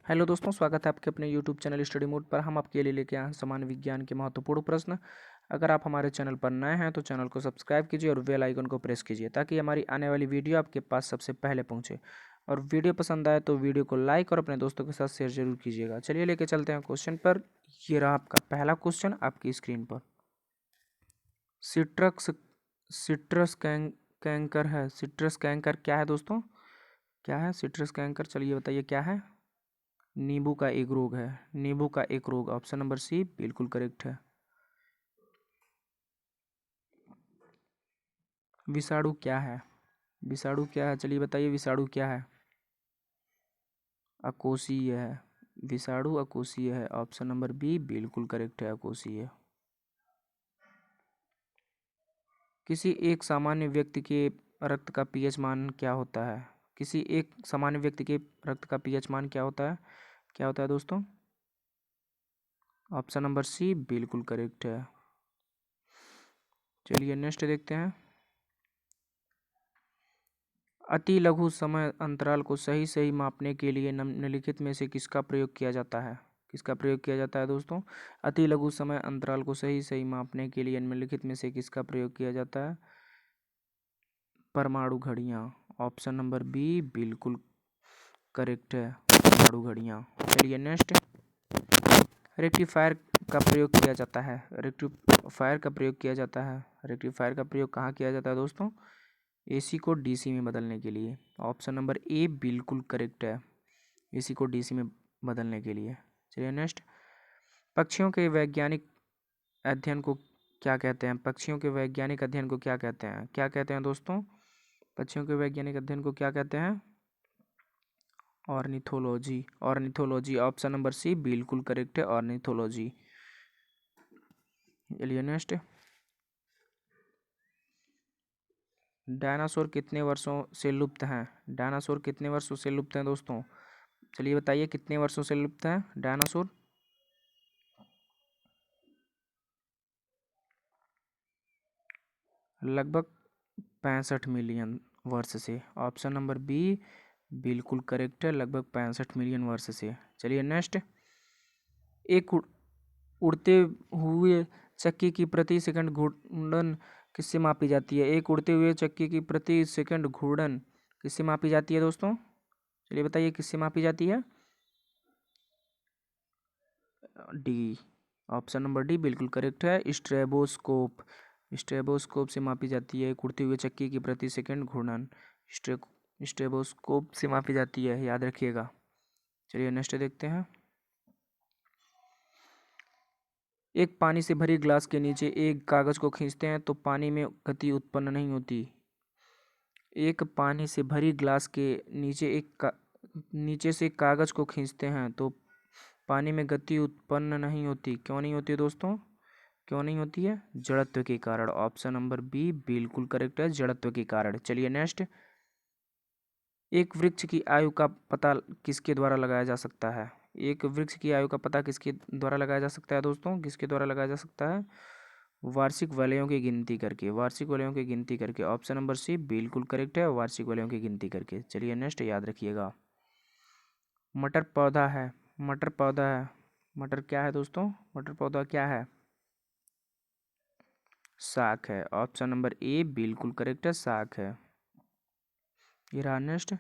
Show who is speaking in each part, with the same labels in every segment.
Speaker 1: Hello दोस्तों, स्वागत है आपके अपने यूट्यूब चैनल स्टडी मोड पर। हम आपके लिए लेके आए हैं सामान्य विज्ञान के महत्वपूर्ण प्रश्न। अगर आप हमारे चैनल पर नए हैं तो चैनल को सब्सक्राइब कीजिए और बेल आइकन को प्रेस कीजिए ताकि हमारी आने वाली वीडियो आपके पास सबसे पहले पहुंचे। और वीडियो पसंद आए तो वीडियो को लाइक और अपने दोस्तों के साथ शेयर जरूर कीजिएगा। चलिए लेके चलते हैं क्वेश्चन पर। ये रहा आपका पहला क्वेश्चन आपकी स्क्रीन पर। सिट्रस सिट्रस कैंकर है। सिट्रस कैंकर क्या है दोस्तों? क्या है सिट्रस कैंकर? चलिए बताइए क्या है। नींबू का एक रोग है। नींबू का एक रोग, ऑप्शन नंबर सी बिल्कुल करेक्ट है। विषाणु क्या है? विषाणु क्या है? चलिए बताइए विषाणु क्या है। अकोशीय है। विषाणु अकोशीय है, ऑप्शन नंबर बी बिल्कुल करेक्ट है, अकोशीय। किसी एक सामान्य व्यक्ति के रक्त का पीएच मान क्या होता है? किसी एक सामान्य व्यक्ति के रक्त का पीएच मान क्या होता है? क्या होता है दोस्तों? ऑप्शन नंबर सी बिल्कुल करेक्ट है। चलिए नेक्स्ट देखते हैं। अति लघु समय अंतराल को सही सही मापने के लिए निम्नलिखित में से किसका प्रयोग किया जाता है? किसका प्रयोग किया जाता है दोस्तों? अति लघु समय अंतराल को सही सही मापने के लिए निम्नलिखित में से किसका प्रयोग किया जाता है? परमाणु घड़ियां, ऑप्शन नंबर बी बिल्कुल करेक्ट है, परमाणु घड़ियां। चलिए नेक्स्ट। रेक्टिफायर का प्रयोग किया जाता है। रेक्टिफायर का प्रयोग किया जाता है। रेक्टिफायर का प्रयोग कहाँ किया जाता है दोस्तों? एसी को डीसी में बदलने के लिए, ऑप्शन नंबर ए बिल्कुल करेक्ट है, एसी को डीसी में बदलने के लिए। चलिए नेक्स्ट। पक्षियों के वैज्ञानिक अध्ययन को क्या कहते हैं? पक्षियों के वैज्ञानिक अध्ययन को क्या कहते हैं? क्या कहते हैं दोस्तों? पक्षियों के वैज्ञानिक अध्ययन को क्या कहते हैं? Ornithology. Ornithology, option number C बिल्कुल करेक्ट है, ऑर्निथोलॉजी। चलिए नेक्स्ट। डायनासोर कितने वर्षों से लुप्त हैं? डायनासोर कितने वर्षों से लुप्त हैं दोस्तों? चलिए बताइए कितने वर्षों से लुप्त हैं डायनासोर? लगभग 65 मिलियन वर्ष से, ऑप्शन नंबर बी बिल्कुल करेक्ट है, लगभग 65 मिलियन वर्ष से। चलिए नेक्स्ट। एक उड़ते हुए चक्की की प्रति सेकंड घूर्णन किससे मापी जाती है? एक उड़ते हुए चक्की की प्रति सेकंड घूर्णन किससे मापी जाती है दोस्तों? चलिए बताइए किससे मापी जाती है? डी, ऑप्शन नंबर डी बिल्कुल करेक्ट है, स्ट्रेबोस्कोप। स्ट्रेबोस्कोप से मापी जाती है। एक उड़ती हुई चक्की की प्रति सेकंड घूर्णन स्ट्रेबोस्कोप से मापी जाती है, याद रखिएगा। चलिए नेक्स्ट देखते हैं। एक पानी से भरी ग्लास के नीचे एक कागज को खींचते हैं तो पानी में गति उत्पन्न नहीं होती। एक पानी से भरी ग्लास के नीचे नीचे से कागज को खींचते हैं तो पानी में गति उत्पन्न नहीं होती। क्यों नहीं होती दोस्तों? क्यों नहीं होती है? जड़त्व के कारण, ऑप्शन नंबर बी बिल्कुल करेक्ट है, जड़त्व के कारण। चलिए नेक्स्ट। एक वृक्ष की आयु का पता किसके द्वारा लगाया जा सकता है? एक वृक्ष की आयु का पता किसके द्वारा लगाया जा सकता है दोस्तों? किसके द्वारा लगाया जा सकता है? वार्षिक वलयों की गिनती करके। वार्षिक वलयों की गिनती करके, ऑप्शन नंबर सी बिल्कुल करेक्ट है, वार्षिक वलयों की गिनती करके। चलिए नेक्स्ट याद रखिएगा। मटर पौधा है। मटर पौधा है। मटर क्या है दोस्तों? मटर पौधा क्या है? शाक है, ऑप्शन नंबर ए बिल्कुल करेक्ट है, शाक है। ये रहा नेक्स्ट।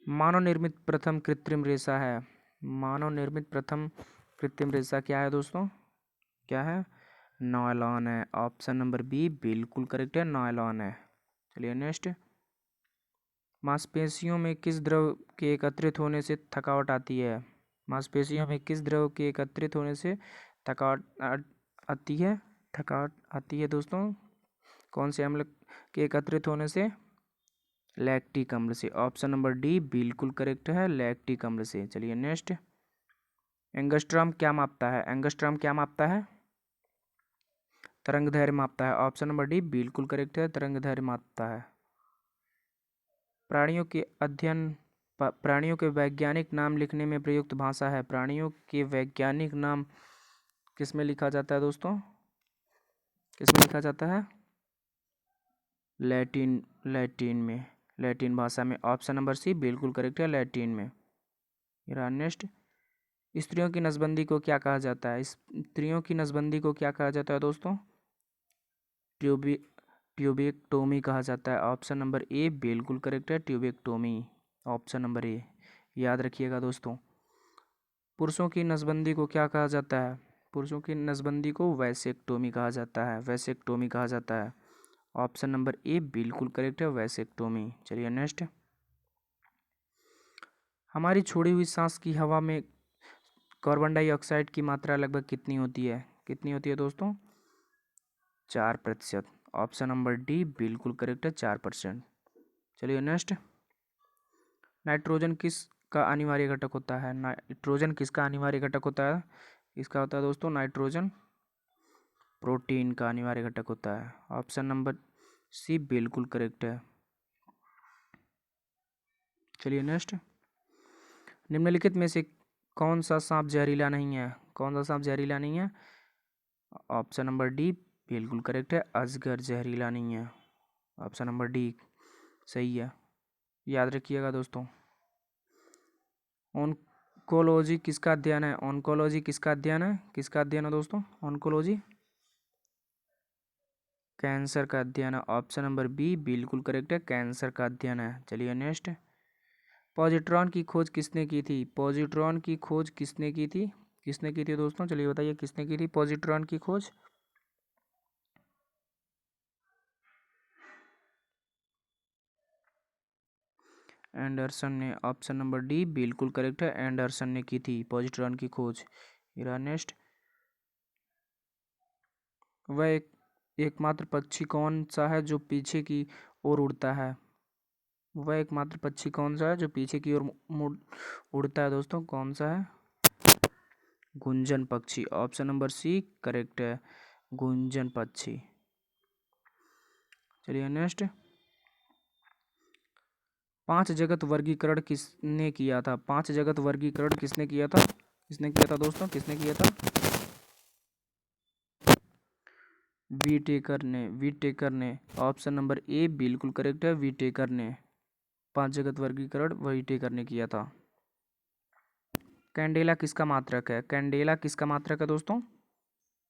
Speaker 1: मानव निर्मित प्रथम कृत्रिम रेशा है। मानव निर्मित प्रथम कृत्रिम रेशा क्या है दोस्तों? क्या है? नायलॉन है, ऑप्शन नंबर बी बिल्कुल करेक्ट है, नायलॉन है। चलिए नेक्स्ट। मांसपेशियों में किस द्रव के एकत्रित होने से थकावट आती है? मांसपेशियों में किस द्रव के एकत्रित होने से थकावट आती है? थकावट आती है दोस्तों? कौन से अम्ल के एकत्रित होने से? लैक्टिक अम्ल से, ऑप्शन नंबर डी बिल्कुल करेक्ट है, लैक्टिक अम्ल से। चलिए नेक्स्ट। एंगस्ट्रॉम क्या मापता है? एंगस्ट्रॉम क्या मापता है? तरंग दैर्घ्य मापता है, ऑप्शन नंबर डी बिल्कुल करेक्ट है, तरंग दैर्घ्य मापता है। प्राणियों के अध्ययन प्राणियों के वैज्ञानिक नाम लिखने में प्रयुक्त भाषा है। प्राणियों के वैज्ञानिक नाम किस में लिखा जाता है दोस्तों? किस में लिखा जाता है? लैटिन में, लैटिन भाषा में, ऑप्शन नंबर सी बिल्कुल करेक्ट है, लैटिन में। ये रहा नेक्स्ट। स्त्रियों की नसबंदी को क्या कहा जाता है? स्त्रियों की नसबंदी को क्या कहा जाता है दोस्तों? ट्यूबी ट्यूबेक्टोमी कहा जाता है। ऑप्शन नंबर ए बिल्कुल करेक्ट है, ट्यूबेक्टोमी। ऑप्शन नंबर ए याद रखिएगा दोस्तों। पुरुषों की नसबंदी को क्या कहा जाता है? पुरुषों की नसबंदी को वैसेक्टोमी कहा जाता है, वैसेक्टोमी कहा जाता है। ऑप्शन नंबर ए बिल्कुल करेक्ट है, वैसेक्टोमी। चलिए नेक्स्ट। हमारी छोड़ी हुई सांस की हवा में कार्बन डाइऑक्साइड की मात्रा लगभग कितनी होती है? कितनी होती है दोस्तों? 4%। ऑप्शन नंबर डी बिल्कुल करेक्ट है, 4%। चलिए नेक्स्ट। नाइट्रोजन किसका अनिवार्य घटक होता है? नाइट्रोजन किसका अनिवार्य घटक होता है? इसका होता है दोस्तों नाइट्रोजन प्रोटीन का अनिवार्य घटक होता है। ऑप्शन नंबर सी बिल्कुल करेक्ट है। चलिए नेक्स्ट। निम्नलिखित में से कौन सा सांप जहरीला नहीं है? कौन सा सांप जहरीला नहीं है? ऑप्शन नंबर डी बिल्कुल करेक्ट है, अजगर जहरीला नहीं है। ऑप्शन नंबर डी सही है, याद रखिएगा दोस्तों। ऑन्कोलॉजी किसका अध्ययन है? ऑन्कोलॉजी किसका अध्ययन है? किसका अध्ययन है दोस्तों? ऑन्कोलॉजी कैंसर का अध्ययन है। ऑप्शन नंबर बी बिल्कुल करेक्ट है, कैंसर का अध्ययन है। चलिए नेक्स्ट। पॉजिट्रॉन की खोज किसने की थी? पॉजिट्रॉन की खोज किसने की थी? किसने की थी दोस्तों? चलिए बताइए किसने की थी पॉजिट्रॉन की खोज? एंडरसन ने। ऑप्शन नंबर डी बिल्कुल करेक्ट है, एंडरसन ने की थी पॉजिट्रॉन की खोज। इरा नेक्स्ट। वह एकमात्र पक्षी कौन सा है जो पीछे की ओर उड़ता है? वह एकमात्र पक्षी कौन सा है जो पीछे की ओर उड़ता है दोस्तों? कौन सा है? गुंजन पक्षी। ऑप्शन नंबर सी करेक्ट है, गुंजन पक्षी। चलिए नेक्स्ट। 5 जगत वर्गीकरण किसने किया था? 5 जगत वर्गीकरण किसने किया था? किसने किया था दोस्तों? किसने किया था? वीटेकर ने। वीटेकर ने। ऑप्शन नंबर ए बिल्कुल करेक्ट है, वीटेकर ने। 5 जगत वर्गीकरण वीटेकर ने किया था। कैंडेला किसका मात्रक है? कैंडेला किसका मात्रक है दोस्तों?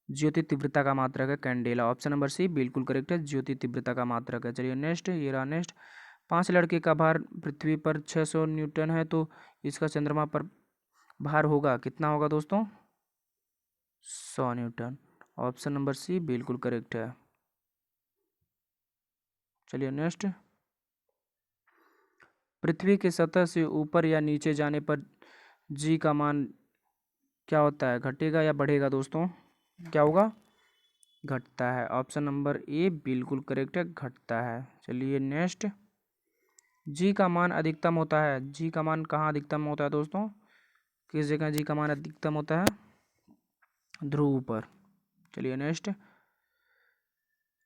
Speaker 1: ज्योति तीव्रता का मात्रक है कैंडेला। ऑप्शन नंबर सी बिल्कुल करेक्ट है, ज्योति तीव्रता का मात्रक है। चलिए नेक्स्ट। ये रहा नेक्स्ट। 5 लड़के का भार पृथ्वी पर 600 न्यूटन है तो इसका चंद्रमा पर भार होगा कितना होगा दोस्तों? 100 न्यूटन। ऑप्शन नंबर सी बिल्कुल करेक्ट है। चलिए नेक्स्ट। पृथ्वी के सतह से ऊपर या नीचे जाने पर जी का मान क्या होता है? घटेगा या बढ़ेगा दोस्तों? क्या होगा? घटता है। ऑप्शन नंबर ए बिल्कुल करेक्ट है, घटता है। चलिए नेक्स्ट। जी का मान अधिकतम होता है। जी का मान कहाँ अधिकतम होता है दोस्तों? किस जगह जी का मान अधिकतम होता है? ध्रुव पर। चलिए नेक्स्ट।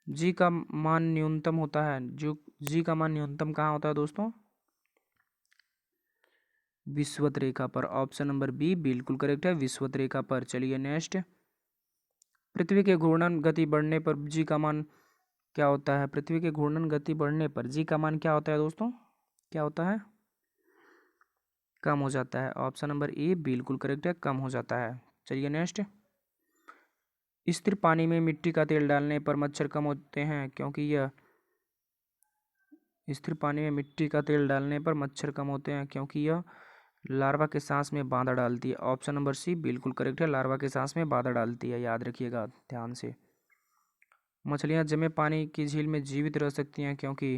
Speaker 1: जी का मान न्यूनतम होता है। जो जी का मान न्यूनतम कहाँ होता है दोस्तों? विषुवत रेखा पर। ऑप्शन नंबर बी बिल्कुल करेक्ट है, विषुवत रेखा पर। चलिए नेक्स्ट। पृथ्वी के घूर्णन गति बढ़ने पर जी का मान क्या होता है? पृथ्वी के घूर्णन गति बढ़ने पर जी का मान क्या होता है दोस्तों? क्या होता है? कम हो जाता है। ऑप्शन नंबर ए बिल्कुल करेक्ट है, कम हो जाता है। चलिए नेक्स्ट। स्थिर पानी में मिट्टी का तेल डालने पर मच्छर कम होते हैं क्योंकि यह स्थिर पानी में मिट्टी का तेल डालने पर मच्छर कम होते हैं क्योंकि यह लार्वा के सांस में बाधा डालती है। ऑप्शन नंबर सी बिल्कुल करेक्ट है, लार्वा के सांस में बाधा डालती है। याद रखिएगा ध्यान से। मछलियाँ जमे पानी की झील में जीवित रह सकती हैं क्योंकि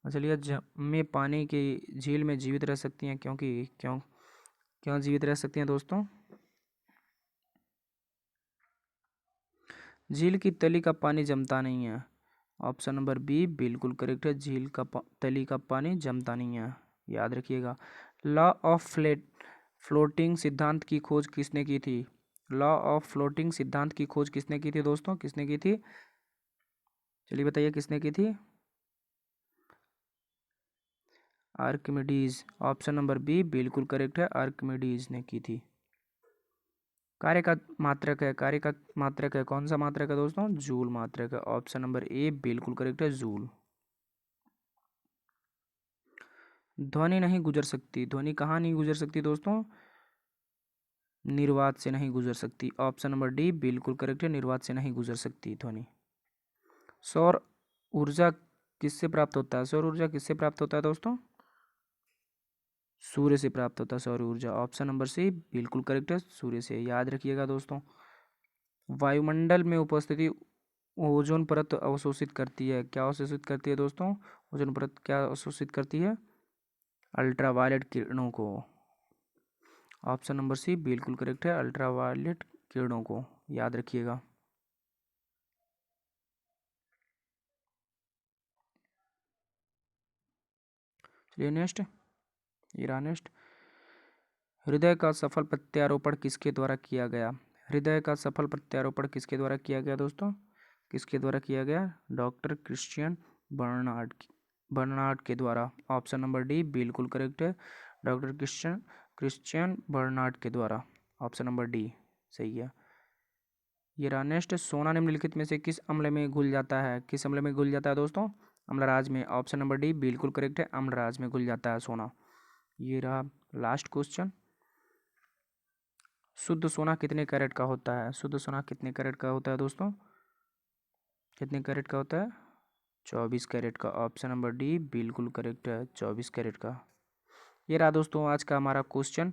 Speaker 1: मछलियाँ जमे पानी की झील में जीवित रह सकती हैं क्योंकि क्यों क्यों जीवित रह सकती हैं दोस्तों? झील की तली का पानी जमता नहीं है। ऑप्शन नंबर बी बिल्कुल करेक्ट है, झील का तली का पानी जमता नहीं है। याद रखिएगा। लॉ ऑफ फ्लोटिंग सिद्धांत की खोज किसने की थी? लॉ ऑफ फ्लोटिंग सिद्धांत की खोज किसने की थी दोस्तों? किसने की थी? चलिए बताइए किसने की थी? आर्किमिडीज। ऑप्शन नंबर बी बिल्कुल करेक्ट है, आर्किमिडीज ने की थी। कार्य का मात्रक है। कार्य का मात्रक है। कौन सा मात्रक है दोस्तों? जूल मात्रक है। ऑप्शन नंबर ए बिल्कुल करेक्ट है, जूल। ध्वनि नहीं गुजर सकती। ध्वनि कहाँ नहीं गुजर सकती दोस्तों? निर्वात से नहीं गुजर सकती। ऑप्शन नंबर डी बिल्कुल करेक्ट है, निर्वात से नहीं गुजर सकती ध्वनि। सौर ऊर्जा किससे प्राप्त होता है? सौर ऊर्जा किससे प्राप्त होता है दोस्तों? सूर्य से प्राप्त होता है सौर ऊर्जा। ऑप्शन नंबर सी बिल्कुल करेक्ट है, सूर्य से। याद रखिएगा दोस्तों। वायुमंडल में उपस्थिति ओजोन परत अवशोषित करती है। क्या अवशोषित करती है दोस्तों? ओजोन परत क्या अवशोषित करती है? अल्ट्रावायलेट किरणों को। ऑप्शन नंबर सी बिल्कुल करेक्ट है, अल्ट्रावायलेट किरणों को। याद रखिएगा। चलिए नेक्स्ट, नेक्स्ट। हृदय का सफल प्रत्यारोपण किसके द्वारा किया गया? हृदय का सफल प्रत्यारोपण किसके द्वारा किया गया दोस्तों? किसके द्वारा किया गया? डॉक्टर क्रिश्चियन बर्नार्ड के द्वारा। ऑप्शन नंबर डी बिल्कुल करेक्ट है, डॉक्टर क्रिश्चियन बर्नार्ड के द्वारा। ऑप्शन नंबर डी सही है। ये रहा नेक्स्ट। सोना निम्नलिखित में से किस अम्ल में घुल जाता है? किस अम्ल में घुल जाता है दोस्तों? अम्लराज में। ऑप्शन नंबर डी बिल्कुल करेक्ट है, अम्लराज में घुल जाता है सोना। ये रहा लास्ट क्वेश्चन। शुद्ध सोना कितने कैरेट का होता है? शुद्ध सोना कितने कैरेट का होता है दोस्तों? कितने कैरेट का होता है? 24 कैरेट का। ऑप्शन नंबर डी बिल्कुल करेक्ट है, 24 कैरेट का। ये रहा दोस्तों आज का हमारा क्वेश्चन।